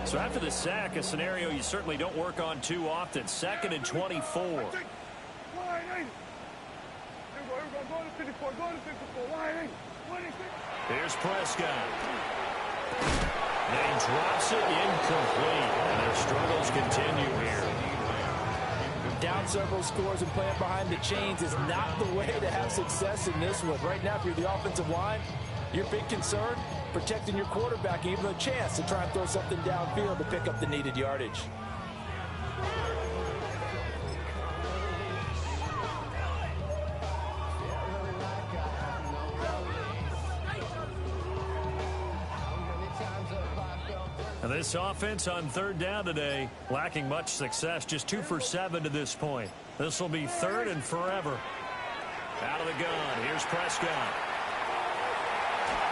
So after the sack, a scenario you certainly don't work on too often. 2nd and 24. Line 8. Here we go, going to 54, going to 54. Line 8. 26. Here's Prescott. And he drops it incomplete. And their struggles continue here. Down several scores and playing behind the chains is not the way to have success in this one. Right now, if you're the offensive line, your big concern, protecting your quarterback, even a chance to try and throw something downfield to pick up the needed yardage. And this offense on third down today, lacking much success, just 2 for 7 to this point. This will be 3rd and forever. Out of the gun, here's Prescott.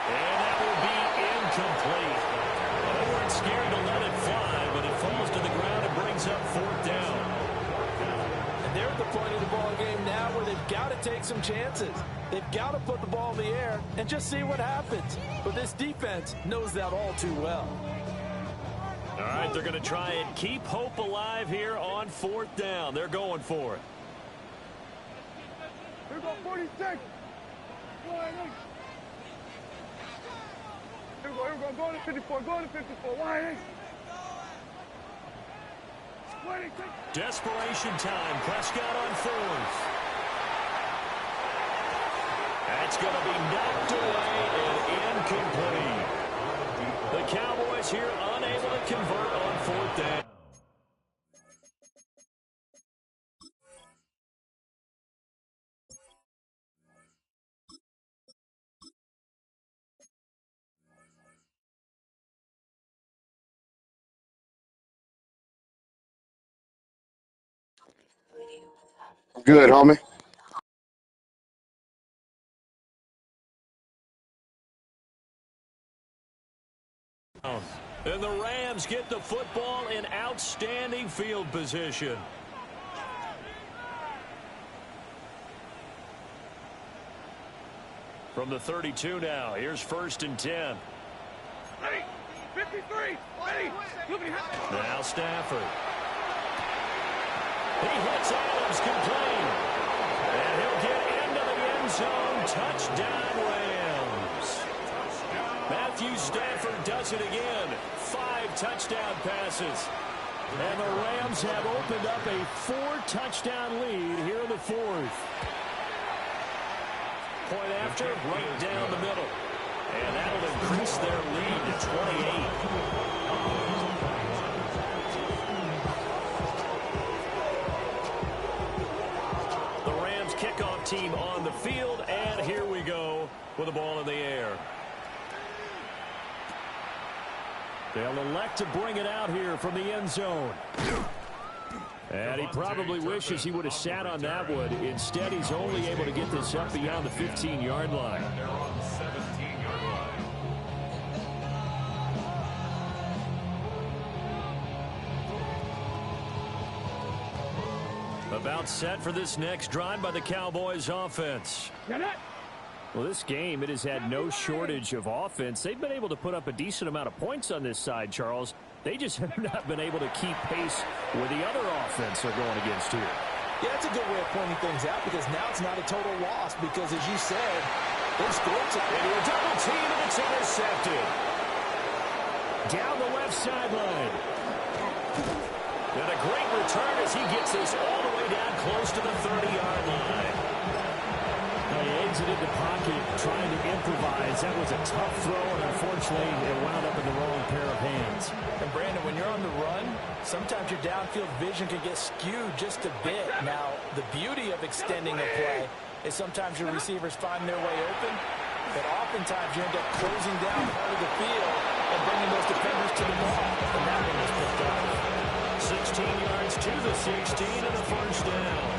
And that will be incomplete. They weren't scared to let it fly, but it falls to the ground and brings up 4th down. And they're at the point of the ball game now where they've got to take some chances. They've got to put the ball in the air and just see what happens. But this defense knows that all too well. All right, they're going to try and keep hope alive here on 4th down. They're going for it. Here we go, 46. Line 8. Here we go, going to 54, going to 54. Line 8. 26. Desperation time. Prescott on 4th. That's going to be knocked away and incomplete. The Cowboys here unable to convert on 4th down. Good, homie. And the Rams get the football in outstanding field position. From the 32 now, here's 1st and 10. Ready. 53. Ready. Now Stafford. He hits Adams complete. And he'll get into the end zone. Touchdown Rams. Matthew Stafford does it again. 5 touchdown passes. And the Rams have opened up a 4-touchdown lead here in the 4th. Point after, right down the middle. And that'll increase their lead to 28. Kickoff team on the field, and here we go with the ball in the air. They'll elect to bring it out here from the end zone. And he probably wishes he would have sat on that one. Instead, he's only able to get this up beyond the 15-yard line. They're on the 17-yard line. About set for this next drive by the Cowboys offense. Well, this game, it has had no shortage of offense. They've been able to put up a decent amount of points on this side, Charles. They just have not been able to keep pace with the other offense they're going against here. Yeah, that's a good way of pointing things out because now it's not a total loss because, as you said, they've scored into a double team, and it's intercepted. Down the left sideline. And a great return as he gets this all the way down close to the 30-yard line. He exited the pocket trying to improvise. That was a tough throw, and unfortunately, it wound up in the wrong pair of hands. And, Brandon, when you're on the run, sometimes your downfield vision can get skewed just a bit. Now, the beauty of extending a play is sometimes your receivers find their way open, but oftentimes you end up closing down part of the field and bringing those defenders to the ball. And that one was picked up. 16 yards to the 16 and a first down.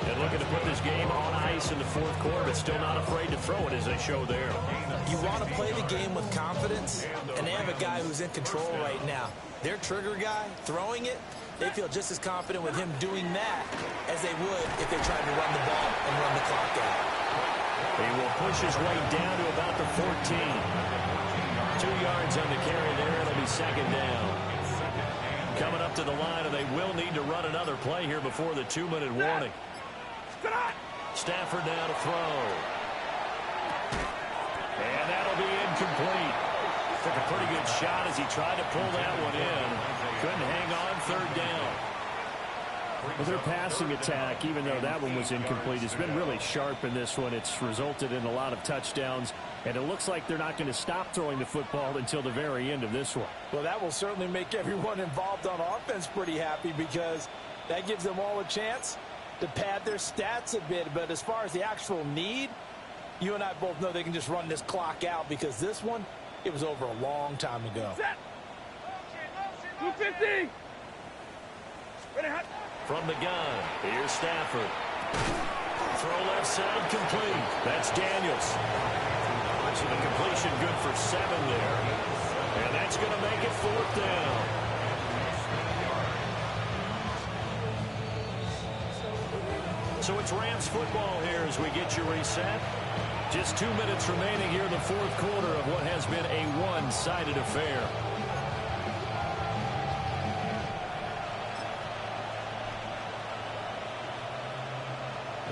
And looking to put this game on ice in the fourth quarter, but still not afraid to throw it as they show there. You want to play the game with confidence, and they have a guy who's in control right now. Their trigger guy, throwing it, they feel just as confident with him doing that as they would if they tried to run the ball and run the clock out. He will push his way down to about the 14. 2 yards on the carry there. It'll be second down. Coming up to the line, and they will need to run another play here before the 2-minute warning. Stafford now to throw. And that'll be incomplete. Took a pretty good shot as he tried to pull that one in. Couldn't hang on, third down. Well, their passing attack, even though that one was incomplete, has been really sharp in this one. It's resulted in a lot of touchdowns, and it looks like they're not going to stop throwing the football until the very end of this one. Well, that will certainly make everyone involved on offense pretty happy because that gives them all a chance to pad their stats a bit. But as far as the actual need, you and I both know they can just run this clock out because this one, it was over a long time ago. 250. From the gun, here's Stafford. Throw left side, complete. That's Daniels. So the completion good for 7 there. And that's going to make it fourth down. So it's Rams football here as we get you reset. Just 2 minutes remaining here in the fourth quarter of what has been a one-sided affair.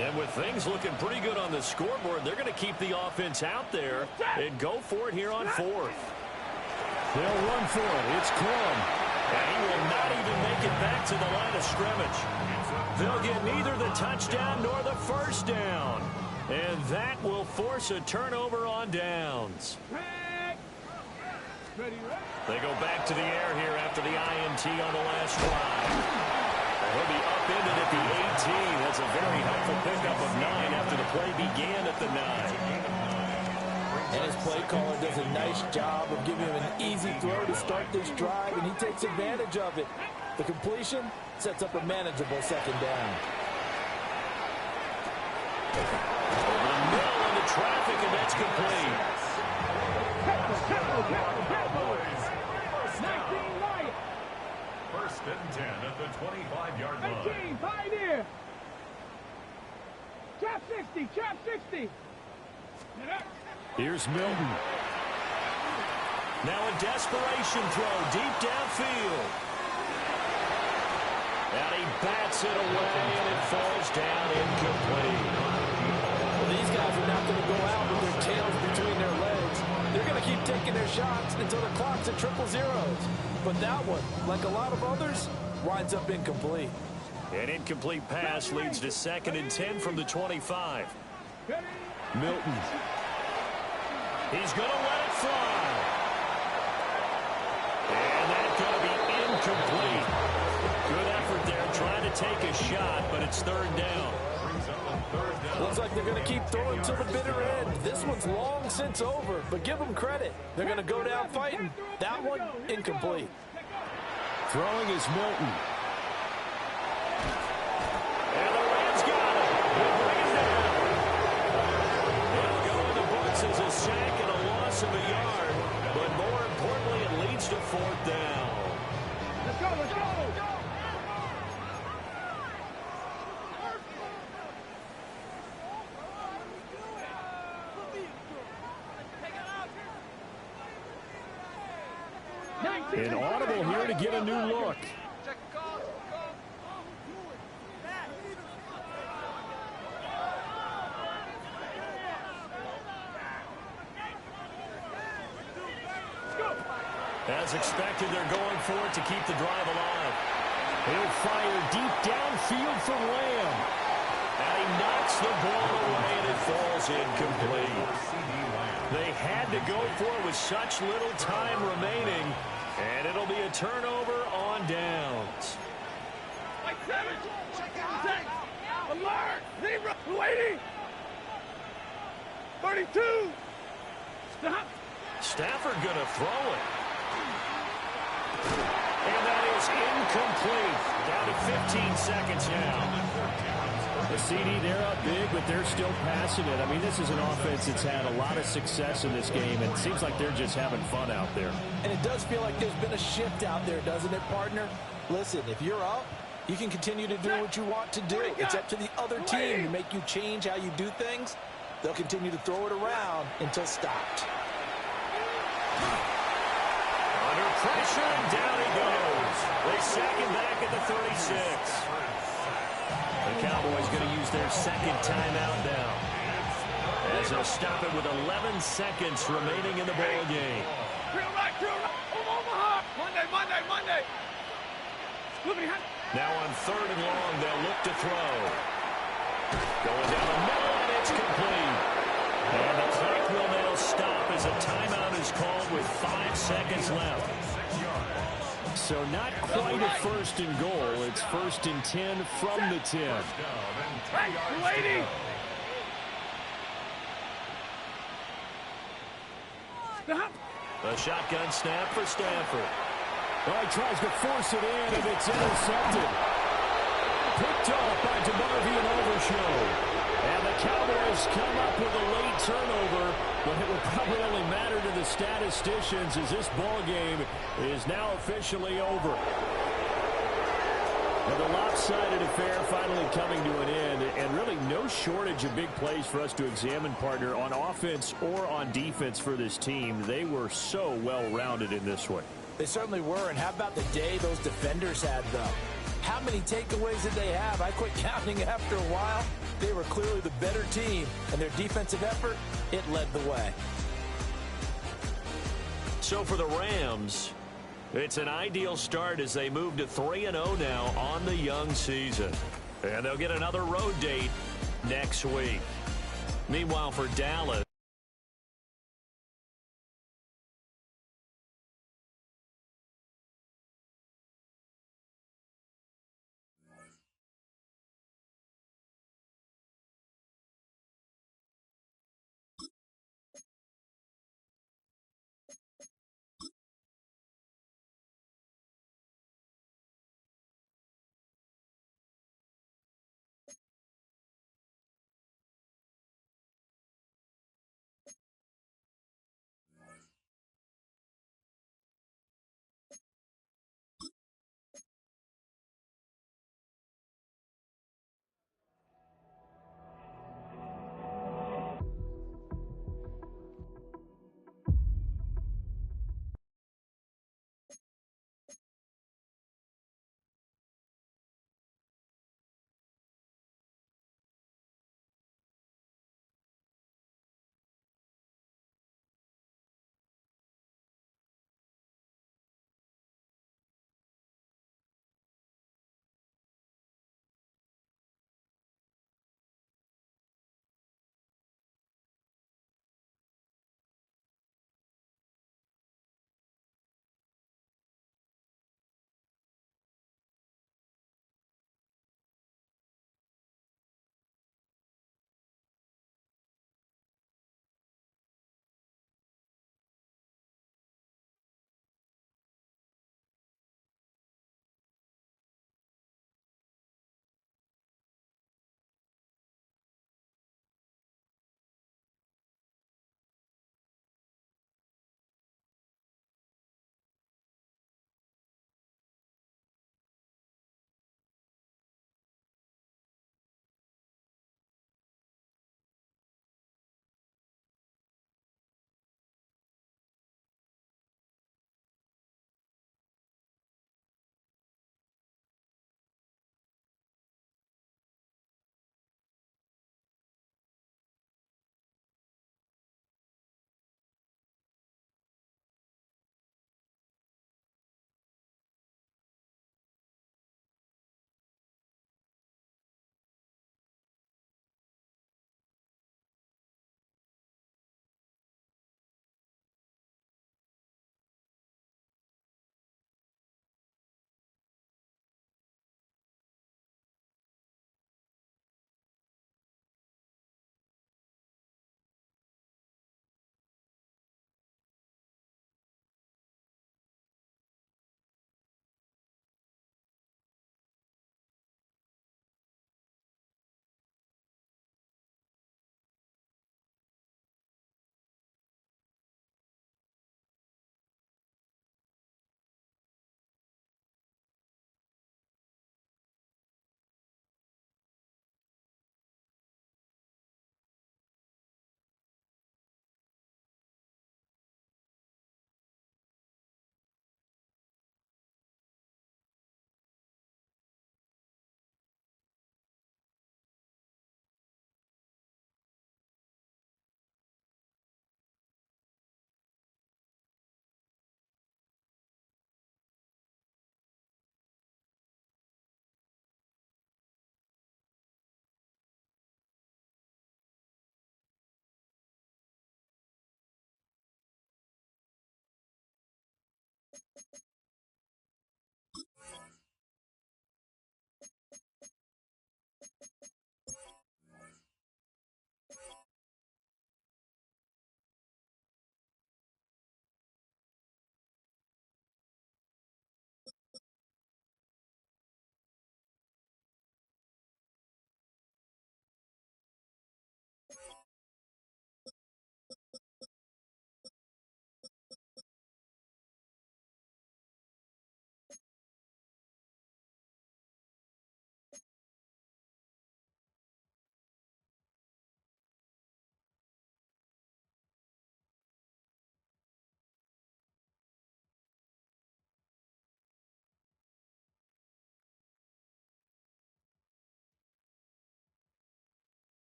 And with things looking pretty good on the scoreboard, they're going to keep the offense out there and go for it here on fourth. They'll run for it. It's Klum. And he will not even make it back to the line of scrimmage. They'll get neither the touchdown nor the first down. And that will force a turnover on downs. They go back to the air here after the INT on the last drive. He'll be upended at the 18. That's a very helpful pickup of 9 after the play began at the 9. And his play caller does a nice job of giving him an easy throw to start this drive, and he takes advantage of it. The completion sets up a manageable second down. Over the middle into traffic, and that's complete. First and 10 at the 25-yard line. 19, Pioneer. Trap 60, trap 60. Here's Milton. Now a desperation throw deep downfield. And he bats it away, and it falls down incomplete. Well, these guys are not going to go out with their tails between their legs. They're going to keep taking their shots until the clock's at triple zeros. But that one, like a lot of others, winds up incomplete. An incomplete pass leads to 2nd and 10 from the 25. Milton. He's going to let it fly. And that's going to be incomplete. Good effort there trying to take a shot, but it's third down. Looks like they're going to keep throwing to the bitter end. This one's long since over, but give them credit. They're going to go down fighting. That one, incomplete. Throwing is Milton. And the Rams got it. They'll bring it down. It'll go in the books as a sack and a loss of a yard. But more importantly, it leads to fourth down. Let's go, let's go. Inaudible here to get a new look. As expected, they're going for it to keep the drive alive. He'll fire deep downfield for Lamb. And he knocks the ball away, and it falls incomplete. They had to go for it with such little time remaining, and it'll be a turnover on downs. Alert! Zebra! 280! 32! Stop! Stafford going to throw it. And that is incomplete. Down to 15 seconds now. The CD, they're up big, but they're still passing it. I mean, this is an offense that's had a lot of success in this game, and it seems like they're just having fun out there. And it does feel like there's been a shift out there, doesn't it, partner? Listen, if you're up, you can continue to do what you want to do. It's up to the other team to make you change how you do things. They'll continue to throw it around until stopped. Under pressure, and down he goes. They sack him back at the 36. The Cowboys going to use their second timeout now, as they'll stop it with 11 seconds remaining in the ball game. Omaha! Monday! Now on 3rd and long, they'll look to throw. Going down the middle, and it's complete. And the clock will now stop as a timeout is called with 5 seconds left. So not quite a 1st and goal. It's 1st and 10 from the 10. Hey, 280! Stop! A shotgun snap for Stafford. Well, he tries to force it in, and it's intercepted. Picked off by DeMarvion Overshow. And the Cowboys come up with a late turnover, but it will probably only matter to the statisticians as this ball game is now officially over. And the lopsided affair finally coming to an end, and really no shortage of big plays for us to examine, partner, on offense or on defense for this team. They were so well-rounded in this one. They certainly were, and how about the day those defenders had, though? How many takeaways did they have? I quit counting after a while. They were clearly the better team, and their defensive effort, it led the way. So for the Rams, it's an ideal start as they move to 3-0 now on the young season. And they'll get another road date next week. Meanwhile, for Dallas,